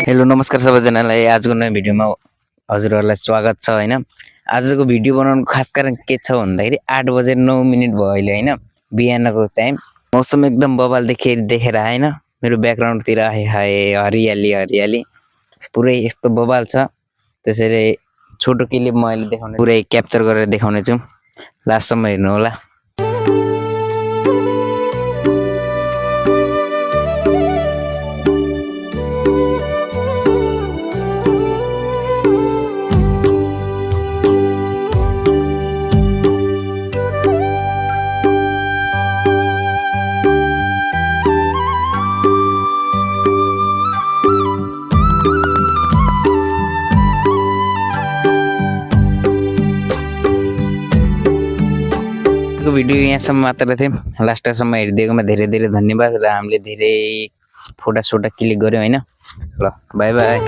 Hello नमस्कार सबैजनालाई आजको नयाँ भिडियोमा हजुरहरूलाई स्वागत छ हैन। आजको भिडियो बनाउनुको खास कारण के छ भन्दाखेरि 8:09 भयो अहिले हैन, बिहानको टाइम। मौसम एकदम बवाल देखेर हैन, मेरो ब्याकग्राउन्डतिर हाय हरियाली हरियाली पुरै यस्तो बवाल छ। त्यसैले छोटो क्लिप म अहिले देखाउने पुरै क्याप्चर गरेर देखाउने छु, लास्टसम्म हेर्नु होला। भिडियो यहाँसम्म मात्र थियो, लास्टसम्म हेरिदिएकोमा धेरै धेरै धन्यवाद। र हामीले धेरै फोटो क्लिक गर्यौं हैन। ल बाई बाई।